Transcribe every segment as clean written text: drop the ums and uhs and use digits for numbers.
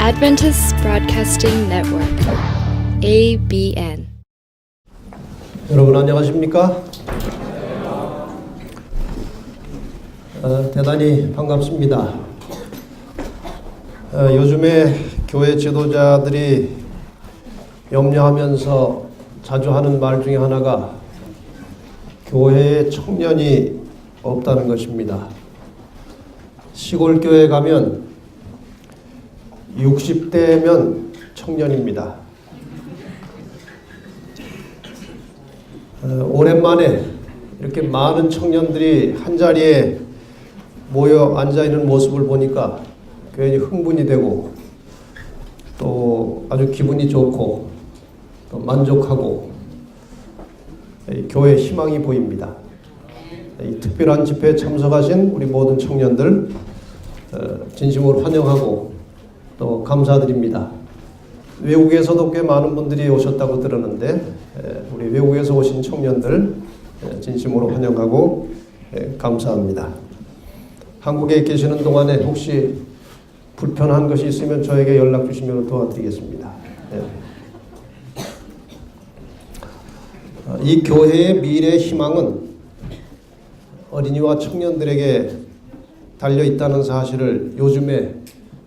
Adventist Broadcasting Network, ABN. 여러분 안녕하십니까? 대단히 반갑습니다. 요즘에 교회 지도자들이 염려하면서 자주 하는 말 중에 하나가 교회에 청년이 없다는 것입니다. 시골 교회 가면 60대면 청년입니다. 오랜만에 이렇게 많은 청년들이 한자리에 모여 앉아있는 모습을 보니까 괜히 흥분이 되고 또 아주 기분이 좋고 또 만족하고 교회에 희망이 보입니다. 이 특별한 집회에 참석하신 우리 모든 청년들 진심으로 환영하고 또 감사드립니다. 외국에서도 꽤 많은 분들이 오셨다고 들었는데 우리 외국에서 오신 청년들 진심으로 환영하고 감사합니다. 한국에 계시는 동안에 혹시 불편한 것이 있으면 저에게 연락 주시면 도와드리겠습니다. 이 교회의 미래 희망은 어린이와 청년들에게 달려있다는 사실을 요즘에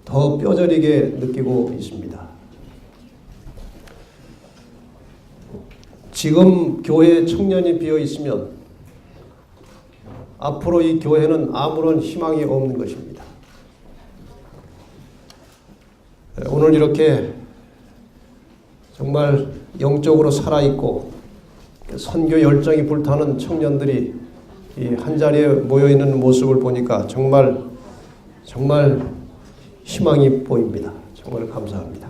더 뼈저리게 느끼고 있습니다. 지금 교회에 청년이 비어 있으면 앞으로 이 교회는 아무런 희망이 없는 것입니다. 오늘 이렇게 정말 영적으로 살아있고 선교 열정이 불타는 청년들이 이 한자리에 모여있는 모습을 보니까 정말 희망이 보입니다. 정말 감사합니다.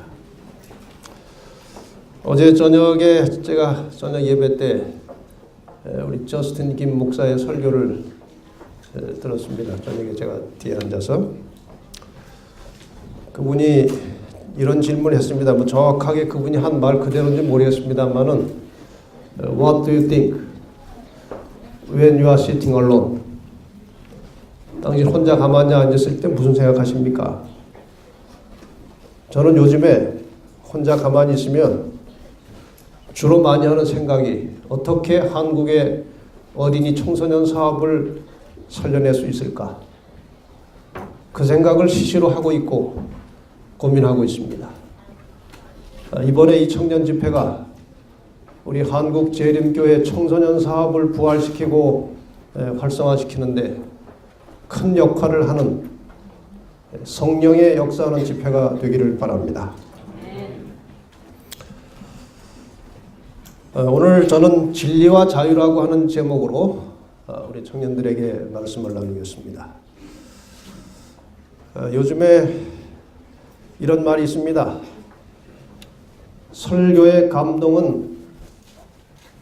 어제 저녁에 제가 저녁 예배 때 우리 저스틴 김 목사의 설교를 들었습니다. 저녁에 제가 뒤에 앉아서 그분이 이런 질문을 했습니다. 뭐 정확하게 그분이 한 말 그대로인지 모르겠습니다만은 What do you think when you are sitting alone? 당신 혼자 가만히 앉았을 때 무슨 생각하십니까? 저는 요즘에 혼자 가만히 있으면 주로 많이 하는 생각이 어떻게 한국의 어린이 청소년 사업을 살려낼 수 있을까? 그 생각을 시시로 하고 있고 고민하고 있습니다. 이번에 이 청년 집회가 우리 한국 재림교회 청소년 사업을 부활시키고 활성화시키는데 큰 역할을 하는 성령의 역사하는 집회가 되기를 바랍니다. 오늘 저는 진리와 자유라고 하는 제목으로 우리 청년들에게 말씀을 나누겠습니다. 요즘에 이런 말이 있습니다. 설교의 감동은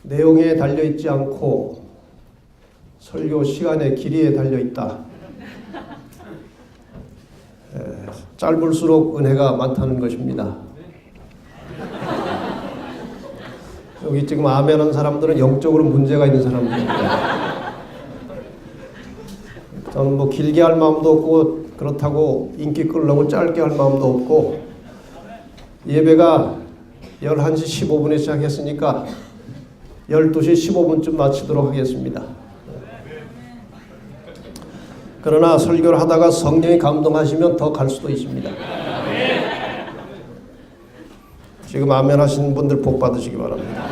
내용에 달려있지 않고 설교 시간의 길이에 달려있다. 짧을수록 은혜가 많다는 것입니다. 여기 지금 아멘한 사람들은 영적으로 문제가 있는 사람들입니다. 저는 뭐 길게 할 마음도 없고 그렇다고 인기 끌려고 짧게 할 마음도 없고 예배가 11시 15분에 시작했으니까 12시 15분쯤 마치도록 하겠습니다. 그러나 설교를 하다가 성령이 감동하시면 더 갈 수도 있습니다. 지금 아멘 하시는 분들 복 받으시기 바랍니다.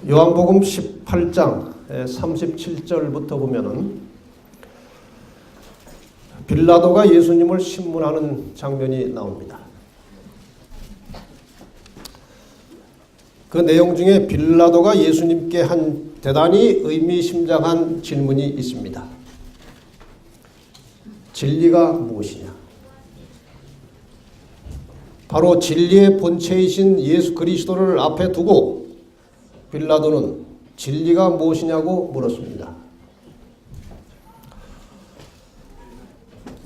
요한복음 18장 37절부터 보면은 빌라도가 예수님을 신문하는 장면이 나옵니다. 그 내용 중에 빌라도가 예수님께 한 대단히 의미심장한 질문이 있습니다. 진리가 무엇이냐? 바로 진리의 본체이신 예수 그리스도를 앞에 두고 빌라도는 진리가 무엇이냐고 물었습니다.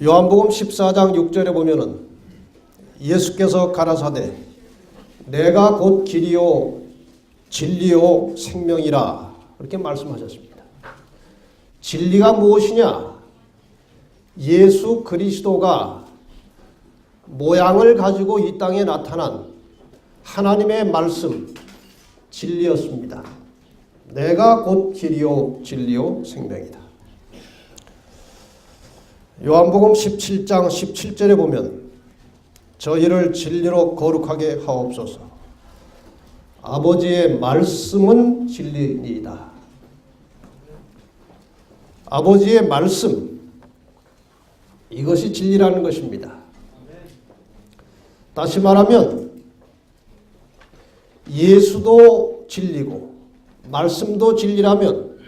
요한복음 14장 6절에 보면은 예수께서 가라사대 내가 곧 길이요 진리요 생명이라 그렇게 말씀하셨습니다. 진리가 무엇이냐? 예수 그리스도가 모양을 가지고 이 땅에 나타난 하나님의 말씀, 진리였습니다. 내가 곧 길이요 진리요 생명이다. 요한복음 17장 17절에 보면 저희를 진리로 거룩하게 하옵소서. 아버지의 말씀은 진리니이다. 아버지의 말씀, 이것이 진리라는 것입니다. 다시 말하면 예수도 진리고 말씀도 진리라면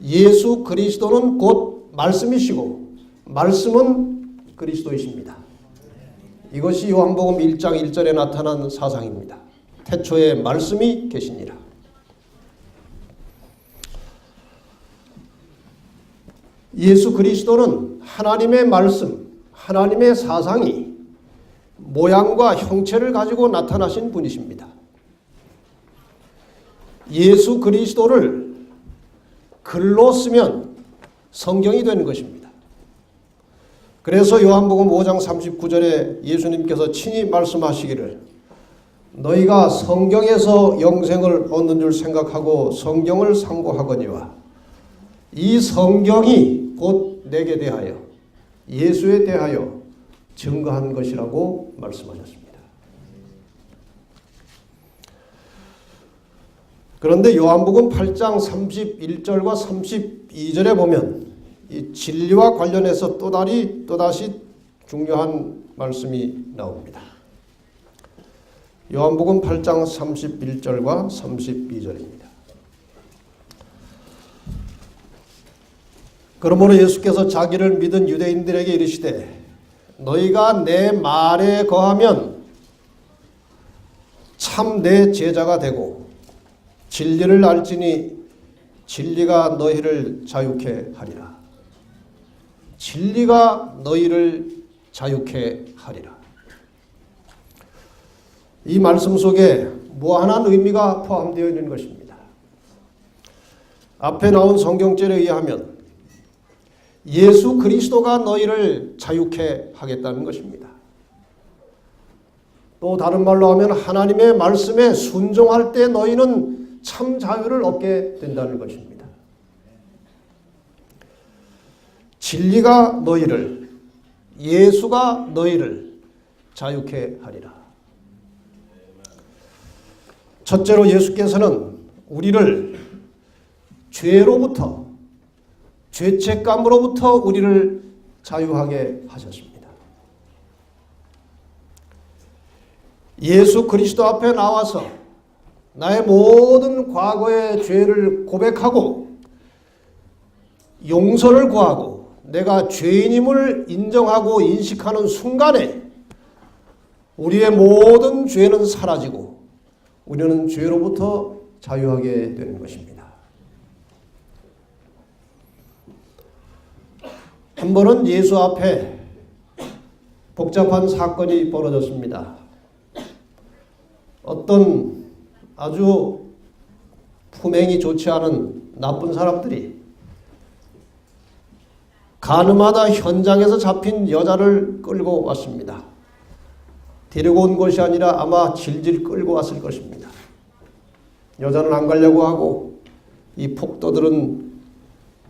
예수 그리스도는 곧 말씀이시고 말씀은 그리스도이십니다. 이것이 요한복음 1장 1절에 나타난 사상입니다. 태초에 말씀이 계시니라. 예수 그리스도는 하나님의 말씀, 하나님의 사상이 모양과 형체를 가지고 나타나신 분이십니다. 예수 그리스도를 글로 쓰면 성경이 되는 것입니다. 그래서 요한복음 5장 39절에 예수님께서 친히 말씀하시기를 너희가 성경에서 영생을 얻는 줄 생각하고 성경을 상고하거니와 이 성경이 곧 내게 대하여 예수에 대하여 증거한 것이라고 말씀하셨습니다. 그런데 요한복음 8장 31절과 32절에 보면 이 진리와 관련해서 또다시 중요한 말씀이 나옵니다. 요한복음 8장 31절과 32절입니다. 그러므로 예수께서 자기를 믿은 유대인들에게 이르시되 너희가 내 말에 거하면 참 내 제자가 되고 진리를 알지니 진리가 너희를 자유케 하리라. 진리가 너희를 자유케 하리라. 이 말씀 속에 무한한 의미가 포함되어 있는 것입니다. 앞에 나온 성경절에 의하면 예수 그리스도가 너희를 자유케 하겠다는 것입니다. 또 다른 말로 하면 하나님의 말씀에 순종할 때 너희는 참 자유를 얻게 된다는 것입니다. 진리가 너희를, 예수가 너희를 자유케 하리라. 첫째로 예수께서는 우리를 죄로부터, 죄책감으로부터 우리를 자유하게 하셨습니다. 예수 그리스도 앞에 나와서 나의 모든 과거의 죄를 고백하고 용서를 구하고 내가 죄인임을 인정하고 인식하는 순간에 우리의 모든 죄는 사라지고 우리는 죄로부터 자유하게 되는 것입니다. 한 번은 예수 앞에 복잡한 사건이 벌어졌습니다. 어떤 아주 품행이 좋지 않은 나쁜 사람들이 가늠하다 현장에서 잡힌 여자를 끌고 왔습니다. 데리고 온 것이 아니라 아마 질질 끌고 왔을 것입니다. 여자는 안 가려고 하고 이 폭도들은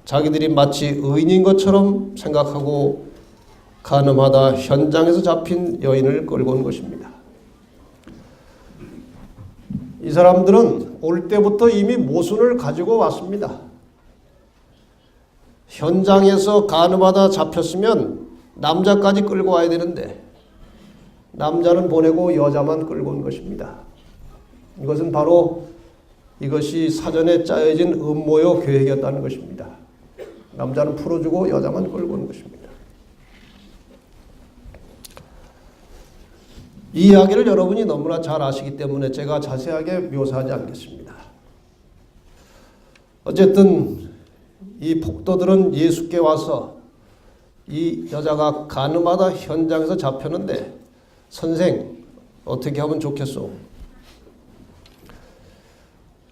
자기들이 마치 의인인 것처럼 생각하고 가늠하다 현장에서 잡힌 여인을 끌고 온 것입니다. 이 사람들은 올 때부터 이미 모순을 가지고 왔습니다. 현장에서 가늠하다 잡혔으면 남자까지 끌고 와야 되는데 남자는 보내고 여자만 끌고 온 것입니다. 이것은 바로 이것이 사전에 짜여진 음모요 계획이었다는 것입니다. 남자는 풀어주고 여자만 끌고 온 것입니다. 이 이야기를 여러분이 너무나 잘 아시기 때문에 제가 자세하게 묘사하지 않겠습니다. 어쨌든 이 폭도들은 예수께 와서 이 여자가 가늠하다 현장에서 잡혔는데 선생 어떻게 하면 좋겠소?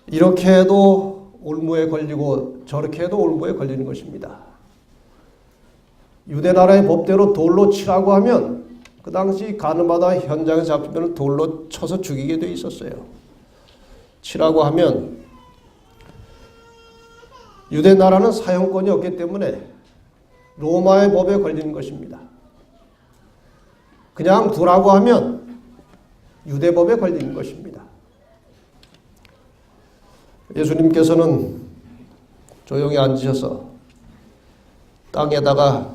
이렇게 해도 올무에 걸리고 저렇게 해도 올무에 걸리는 것입니다. 유대 나라의 법대로 돌로 치라고 하면 그 당시 가늠하다 현장에 잡히면 돌로 쳐서 죽이게 돼 있었어요. 치라고 하면 유대 나라는 사형권이 없기 때문에 로마의 법에 걸리는 것입니다. 그냥 두라고 하면 유대법에 걸리는 것입니다. 예수님께서는 조용히 앉으셔서 땅에다가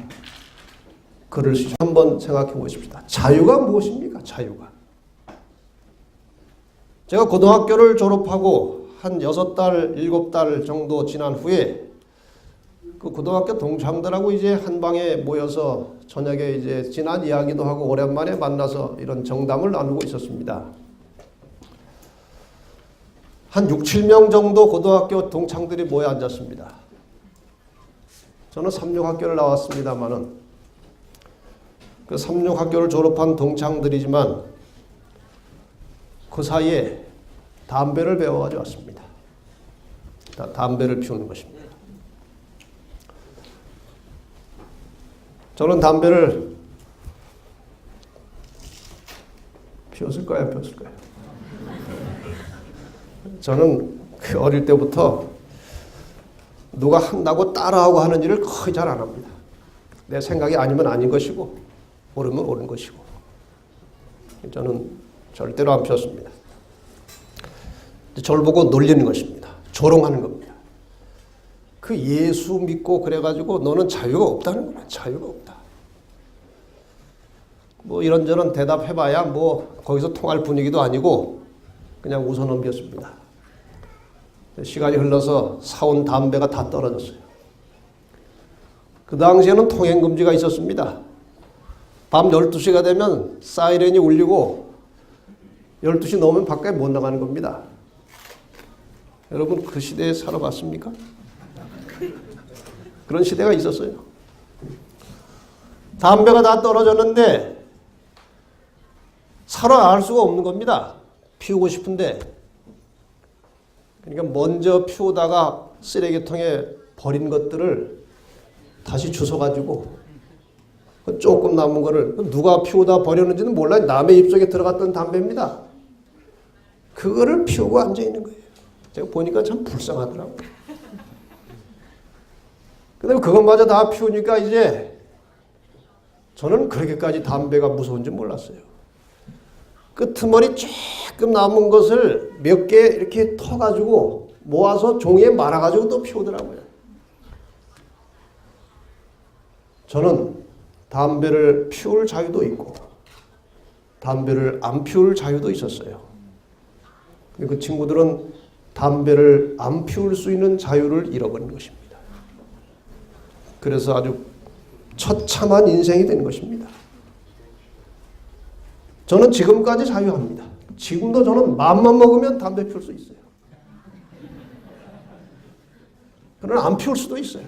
글을 쓰셔. 한번 생각해 보십시다. 자유가 무엇입니까? 자유가. 제가 고등학교를 졸업하고 한 6달, 7달 정도 지난 후에 그 고등학교 동창들하고 이제 한 방에 모여서 저녁에 이제 지난 이야기도 하고 오랜만에 만나서 이런 정담을 나누고 있었습니다. 한 6, 7명 정도 고등학교 동창들이 모여 앉았습니다. 저는 3,6학교를 나왔습니다만은 그 3,6학교를 졸업한 동창들이지만 그 사이에 담배를 배워가지고 왔습니다. 담배를 피우는 것입니다. 저는 피웠을까요? 저는 어릴 때부터 누가 한다고 따라하고 하는 일을 거의 잘 안 합니다. 내 생각이 아니면 아닌 것이고 옳으면 옳은 것이고 저는 절대로 안 피웠습니다. 저를 보고 놀리는 것입니다. 조롱하는 겁니다. 그 예수 믿고 그래가지고 너는 자유가 없다는 거야. 자유가 없다. 뭐 이런저런 대답해봐야 뭐 거기서 통할 분위기도 아니고 그냥 웃어 넘겼습니다. 시간이 흘러서 사온 담배가 다 떨어졌어요. 그 당시에는 통행금지가 있었습니다. 밤 12시가 되면 사이렌이 울리고 12시 넘으면 밖에 못 나가는 겁니다. 여러분 그 시대에 살아봤습니까? 그런 시대가 있었어요. 담배가 다 떨어졌는데 살아날 수가 없는 겁니다. 피우고 싶은데. 그러니까 먼저 피우다가 쓰레기통에 버린 것들을 다시 주워가지고 조금 남은 거를 누가 피우다 버렸는지는 몰라요. 남의 입속에 들어갔던 담배입니다. 그거를 피우고 앉아있는 거예요. 제가 보니까 참 불쌍하더라고요. 근데 그것마저 다 피우니까 이제 저는 그렇게까지 담배가 무서운지 몰랐어요. 끄트머리 조금 남은 것을 몇 개 이렇게 터가지고 모아서 종이에 말아가지고 또 피우더라고요. 저는 담배를 피울 자유도 있고 담배를 안 피울 자유도 있었어요. 그 친구들은 담배를 안 피울 수 있는 자유를 잃어버린 것입니다. 그래서 아주 처참한 인생이 된 것입니다. 저는 지금까지 자유합니다. 지금도 저는 마음만 먹으면 담배 피울 수 있어요. 그러나 안 피울 수도 있어요.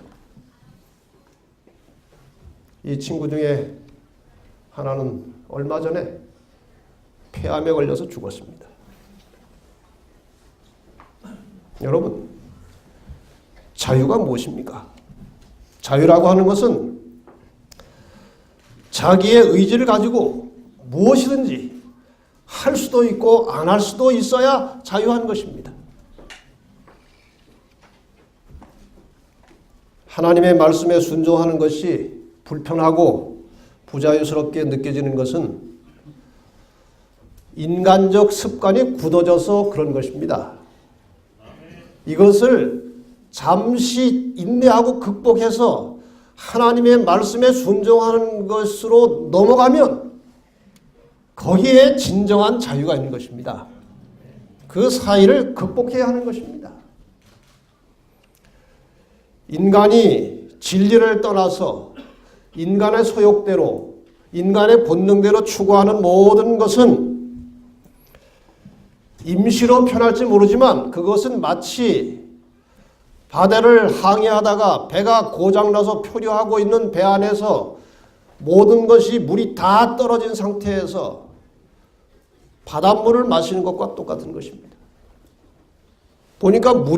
이 친구 중에 하나는 얼마 전에 폐암에 걸려서 죽었습니다. 여러분, 자유가 무엇입니까? 자유라고 하는 것은 자기의 의지를 가지고 무엇이든지 할 수도 있고 안 할 수도 있어야 자유한 것입니다. 하나님의 말씀에 순종하는 것이 불편하고 부자유스럽게 느껴지는 것은 인간적 습관이 굳어져서 그런 것입니다. 이것을 잠시 인내하고 극복해서 하나님의 말씀에 순종하는 것으로 넘어가면 거기에 진정한 자유가 있는 것입니다. 그 사이를 극복해야 하는 것입니다. 인간이 진리를 떠나서 인간의 소욕대로, 인간의 본능대로 추구하는 모든 것은 임시로 편할지 모르지만 그것은 마치 바다를 항해하다가 배가 고장나서 표류하고 있는 배 안에서 모든 것이 물이 다 떨어진 상태에서 바닷물을 마시는 것과 똑같은 것입니다. 보니까 물이